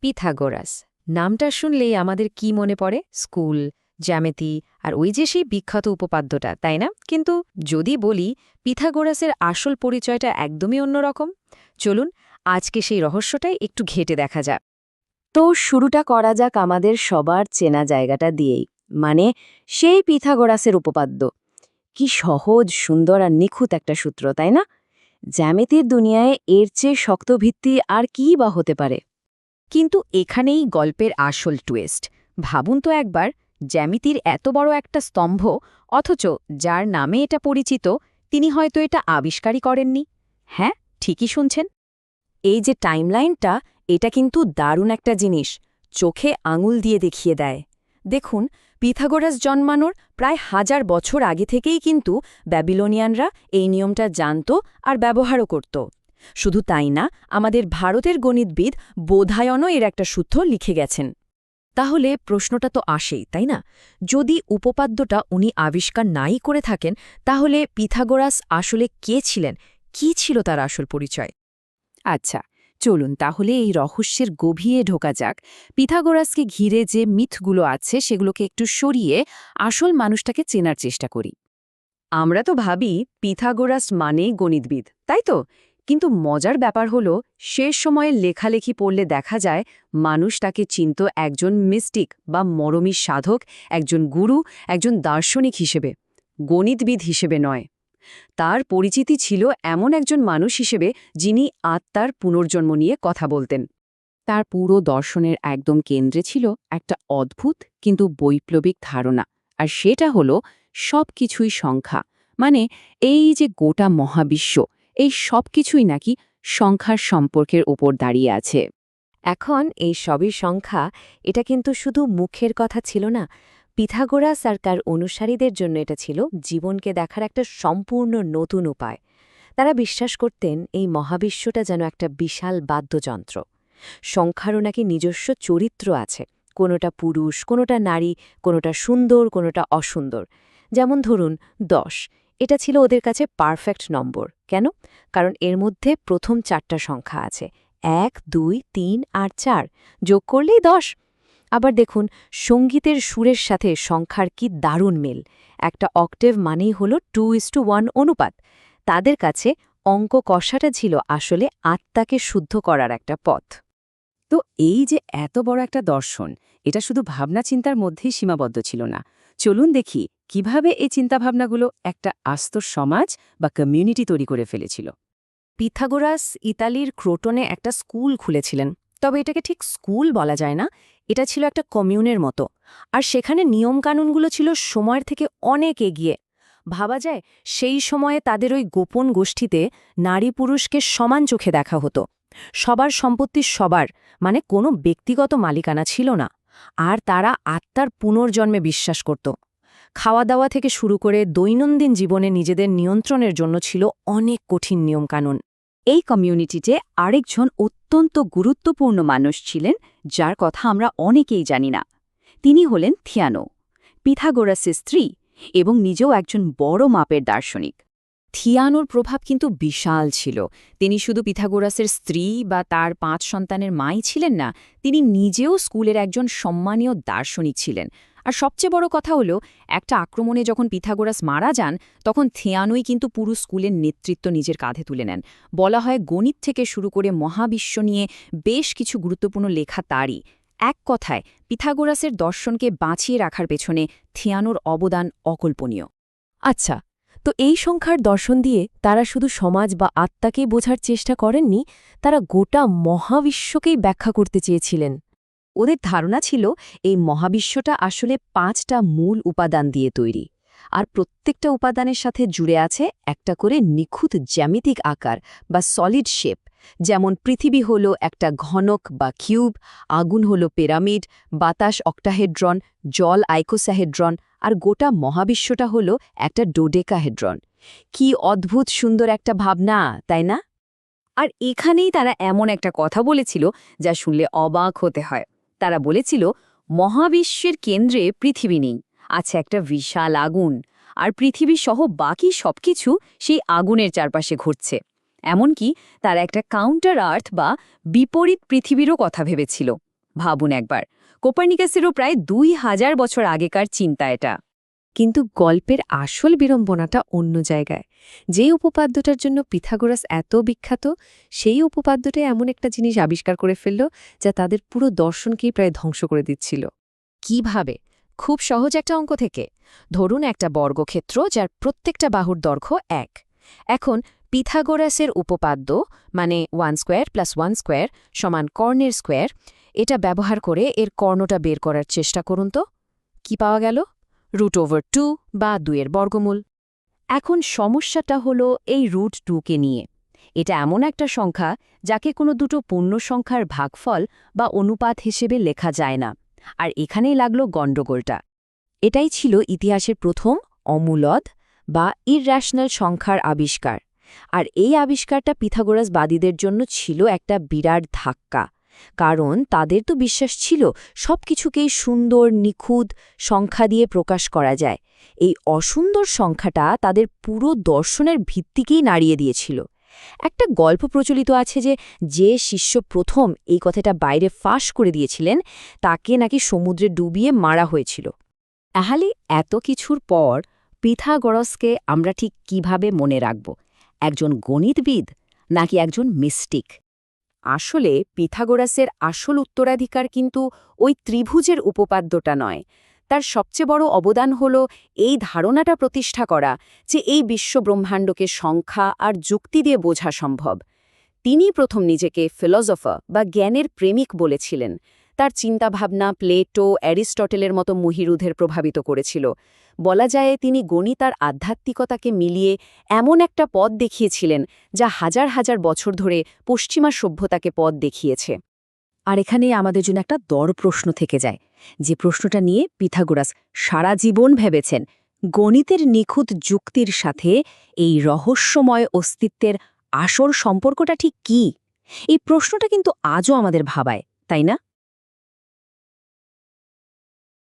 Pythagoras নামটা শুনলেই আমাদের কি মনে পড়ে? স্কুল, জ্যামিতি আর ওই যে সেই বিখ্যাত উপপাদ্যটা, তাই না? কিন্তু যদি বলি পিথাগোরাসের আসল পরিচয়টা একদমই অন্যরকম, চলুন আজকে সেই রহস্যটাই একটু ঘেঁটে দেখা যাক। তো শুরুটা করা যাক আমাদের সবার চেনা জায়গাটা দিয়েই, মানে সেই পিথাগোরাসের উপপাদ্য। কি সহজ, সুন্দর আর নিখুঁত একটা সূত্র, তাই না? জ্যামিতির দুনিয়ায় এর চেয়ে শক্ত ভিত্তি আর কী বা হতে পারে? কিন্তু এখানেই গল্পের আসল টুইস্ট। ভাবুন তো একবার, জ্যামিতির এত বড় একটা স্তম্ভ, অথচ যার নামে এটা পরিচিত তিনি হয়তো এটা আবিষ্কারই করেননি। হ্যাঁ, ঠিকই শুনছেন। এই যে টাইমলাইনটা, এটা কিন্তু দারুণ একটা জিনিস, চোখে আঙুল দিয়ে দেখিয়ে দেয়। দেখুন, পিথাগোরাস জন্মানোর প্রায় 1000 বছর আগে থেকেই কিন্তু ব্যাবিলনিয়ানরা এই নিয়মটা জানত আর ব্যবহারও করত। শুধু তাই না, আমাদের ভারতের গণিতবিদ বোধায়নও এর একটা সূত্র লিখে গেছেন। তাহলে প্রশ্নটা তো আসেই, তাই না? যদি উপপাদ্যটা উনি আবিষ্কার নাই করে থাকেন, তাহলে পিথাগোরাস আসলে কে ছিলেন? কি ছিল তার আসল পরিচয়? আচ্ছা, চলুন তাহলে এই রহস্যের গভীরে ঢোকা যাক। পিথাগোরাসকে ঘিরে যে মিথগুলো আছে সেগুলোকে একটু সরিয়ে আসল মানুষটাকে চেনার চেষ্টা করি। আমরা তো ভাবি পিথাগোরাস মানেই গণিতবিদ, তাই তো? কিন্তু মজার ব্যাপার হলো, শেষ সময়ে লেখালেখি পড়লে দেখা যায় মানুষ তাকে চিনত একজন মিস্টিক বা মরমী সাধক, একজন গুরু, একজন দার্শনিক হিসেবে, গণিতবিদ হিসেবে নয়। তার পরিচিতি ছিল এমন একজন মানুষ হিসেবে যিনি আত্মার পুনর্জন্ম নিয়ে কথা বলতেন। তার পুরো দর্শনের একদম কেন্দ্রে ছিল একটা অদ্ভুত কিন্তু বৈপ্লবিক ধারণা, আর সেটা হলো সব কিছুই সংখ্যা। মানে এই যে গোটা মহাবিশ্ব, এই সব কিছুই নাকি সংখ্যার সম্পর্কের ওপর দাঁড়িয়ে আছে। এখন এই সবই সংখ্যা, এটা কিন্তু শুধু মুখের কথা ছিল না। পিথাগোরাস আর তার অনুসারীদের জন্য এটা ছিল জীবনকে দেখার একটা সম্পূর্ণ নতুন উপায়। তারা বিশ্বাস করতেন এই মহাবিশ্বটা যেন একটা বিশাল বাদ্যযন্ত্র। সংখ্যারও নাকি নিজস্ব চরিত্র আছে, কোনোটা পুরুষ, কোনোটা নারী, কোনোটা সুন্দর, কোনোটা অসুন্দর। যেমন ধরুন 10, এটা ছিল ওদের কাছে পারফেক্ট নম্বর। কেন? কারণ এর মধ্যে প্রথম 4টা সংখ্যা আছে, 1, 2, 3 আর 4, যোগ করলেই 10। আবার দেখুন, সঙ্গীতের সুরের সাথে সংখ্যার কি দারুণ মেল। একটা অক্টেভ মানেই হল 2:1 অনুপাত। তাদের কাছে অঙ্ক কষাটা ছিল আসলে আত্মাকে শুদ্ধ করার একটা পথ। তো এই যে এত বড় একটা দর্শন, এটা শুধু ভাবনা চিন্তার মধ্যেই সীমাবদ্ধ ছিল না। চলুন দেখি কিভাবে এই চিন্তাভাবনাগুলো একটা আস্ত সমাজ বা কমিউনিটি তৈরি করে ফেলেছিল। পিথাগোরাস ইতালির ক্রোটনে একটা স্কুল খুলেছিলেন। তবে এটাকে ঠিক স্কুল বলা যায় না, এটা ছিল একটা কমিউনের মতো। আর সেখানে নিয়মকানুনগুলো ছিল সময়ের থেকে অনেক এগিয়ে। ভাবা যায়, সেই সময়ে তাদের ওই গোপন গোষ্ঠীতে নারী পুরুষকে সমান চোখে দেখা হতো। সবার সম্পত্তি সবার, মানে কোনো ব্যক্তিগত মালিকানা ছিল না। আর তারা আত্মার পুনর্জন্মে বিশ্বাস করত। খাওয়া দাওয়া থেকে শুরু করে দৈনন্দিন জীবনে নিজেদের নিয়ন্ত্রণের জন্য ছিল অনেক কঠিন নিয়মকানুন। এই কমিউনিটিতে আরেকজন অত্যন্ত গুরুত্বপূর্ণ মানুষ ছিলেন, যার কথা আমরা অনেকেই জানি না। তিনি হলেন থিয়ানো, পিথাগোরাসের স্ত্রী এবং নিজেও একজন বড় মাপের দার্শনিক। থিয়ানোর প্রভাব কিন্তু বিশাল ছিল। তিনি শুধু পিথাগোরাসের স্ত্রী বা তার 5 সন্তানের মাই ছিলেন না, তিনি নিজেও স্কুলের একজন সম্মানীয় দার্শনিক ছিলেন। আর সবচেয়ে বড় কথা হলো, একটা আক্রমণে যখন পিথাগোরাস মারা যান, তখন থিয়ানোই কিন্তু পুরো স্কুলের নেতৃত্ব নিজের কাঁধে তুলে নেন। বলা হয় গণিত থেকে শুরু করে মহাবিশ্ব নিয়ে বেশ কিছু গুরুত্বপূর্ণ লেখা তারই। এক কথায়, পিথাগোরাসের দর্শনকে বাঁচিয়ে রাখার পেছনে থিয়ানোর অবদান অকল্পনীয়। আচ্ছা, তো এই সংখ্যার দর্শন দিয়ে তারা শুধু সমাজ বা আত্মাকেই বোঝার চেষ্টা করেননি, তারা গোটা মহাবিশ্বকেই ব্যাখ্যা করতে চেয়েছিলেন। ওদের ধারণা ছিল এই মহাবিশ্বটা আসলে 5টা মূল উপাদান দিয়ে তৈরি, আর প্রত্যেকটা উপাদানের সাথে জুড়ে আছে একটা করে নিখুঁত জ্যামিতিক আকার বা সলিড শেপ। যেমন পৃথিবী হল একটা ঘনক বা কিউব, আগুন হল পিরামিড, বাতাস অক্টাহেড্রন, জল আইকোসাহেড্রন, আর গোটা মহাবিশ্বটা হল একটা ডোডেকাহেড্রন। কি অদ্ভুত সুন্দর একটা ভাবনা, তাই না? আর এখানেই তারা এমন একটা কথা বলেছিল যা শুনলে অবাক হতে হয়। তারা বলেছিল, মহাবিশ্বের কেন্দ্রে পৃথিবী নেই, আছে একটা বিশাল আগুন, আর পৃথিবী সহ বাকি সবকিছু সেই আগুনের চারপাশে ঘুরছে। এমনকি তারা একটা কাউন্টার আর্থ বা বিপরীত পৃথিবীরও কথা ভেবেছিল। ভাবুন একবার, কোপার্নিকাসেরও প্রায় 2000 বছর আগেকার চিন্তা এটা। কিন্তু গল্পের আসল বিড়ম্বনাটা অন্য জায়গায়। যেই উপপাদ্যটার জন্য পিথাগোরাস এত বিখ্যাত, সেই উপপাদ্যটাই এমন একটা জিনিস আবিষ্কার করে ফেলল যা তাদের পুরো দর্শনকেই প্রায় ধ্বংস করে দিচ্ছিল। কিভাবে? খুব সহজ একটা অঙ্ক থেকে। ধরুন একটা বর্গক্ষেত্র যার প্রত্যেকটা বাহুর দৈর্ঘ্য 1। এখন পিথাগোরাসের উপপাদ্য, মানে 1 স্কোয়ার প্লাস 1 স্কোয়ার সমান কর্ণের স্কোয়ার, এটা ব্যবহার করে এর কর্ণটা বের করার চেষ্টা করুন তো। কি পাওয়া গেল? √2 বা 2 বর্গমূল। এখন সমস্যাটা হলো এই √2কে নিয়ে। এটা এমন একটা সংখ্যা যাকে কোনো দুটো পূর্ণ সংখ্যার ভাগফল বা অনুপাত হিসেবে লেখা যায় না। আর এখানেই লাগলো গণ্ডগোলটা। এটাই ছিল ইতিহাসের প্রথম অমূলদ বা ইররেশনাল সংখ্যার আবিষ্কার। আর এই আবিষ্কারটা পিথাগোরাসবাদীদের জন্য ছিল একটা বিরাট ধাক্কা। কারণ তাদের তো বিশ্বাস ছিল সবকিছুকেই সুন্দর নিখুঁত সংখ্যা দিয়ে প্রকাশ করা যায়। এই অসুন্দর সংখ্যাটা তাদের পুরো দর্শনের ভিত্তিকেই নাড়িয়ে দিয়েছিল। একটা গল্প প্রচলিত আছে যে শিষ্য প্রথম এই কথাটা বাইরে ফাঁস করে দিয়েছিলেন, তাকে নাকি সমুদ্রে ডুবিয়ে মারা হয়েছিল। তাহলে এত কিছুর পর পিথাগোরাসকে আমরা ঠিক কিভাবে মনে রাখব? একজন গণিতবিদ নাকি একজন মিস্টিক? আসলে পিথাগোরাসের আসল উত্তরাধিকার কিন্তু ওই ত্রিভুজের উপপাদ্যটা নয়। তার সবচেয়ে বড় অবদান হল এই ধারণাটা প্রতিষ্ঠা করা যে এই বিশ্বব্রহ্মাণ্ডকে সংখ্যা আর যুক্তি দিয়ে বোঝা সম্ভব। তিনি প্রথম নিজেকে ফিলসফার বা জ্ঞানের প্রেমিক বলেছিলেন। তার চিন্তাভাবনা প্লেটো, অ্যারিস্টটেলের মতো মহিরুধের প্রভাবিত করেছিল। বলা যায় তিনি গণিত আর আধ্যাত্মিকতাকে মিলিয়ে এমন একটা পথ দেখিয়েছিলেন যা হাজার হাজার বছর ধরে পশ্চিমা সভ্যতাকে পথ দেখিয়েছে। আর এখানেই আমাদের জন্য একটা প্রশ্ন থেকে যায়, যে প্রশ্নটা নিয়ে পিথাগোরাস সারা জীবন ভেবেছেন। গণিতের নিখুঁত যুক্তির সাথে এই রহস্যময় অস্তিত্বের আসল সম্পর্কটা ঠিক কী? এই প্রশ্নটা কিন্তু আজও আমাদের ভাবায়, তাই না?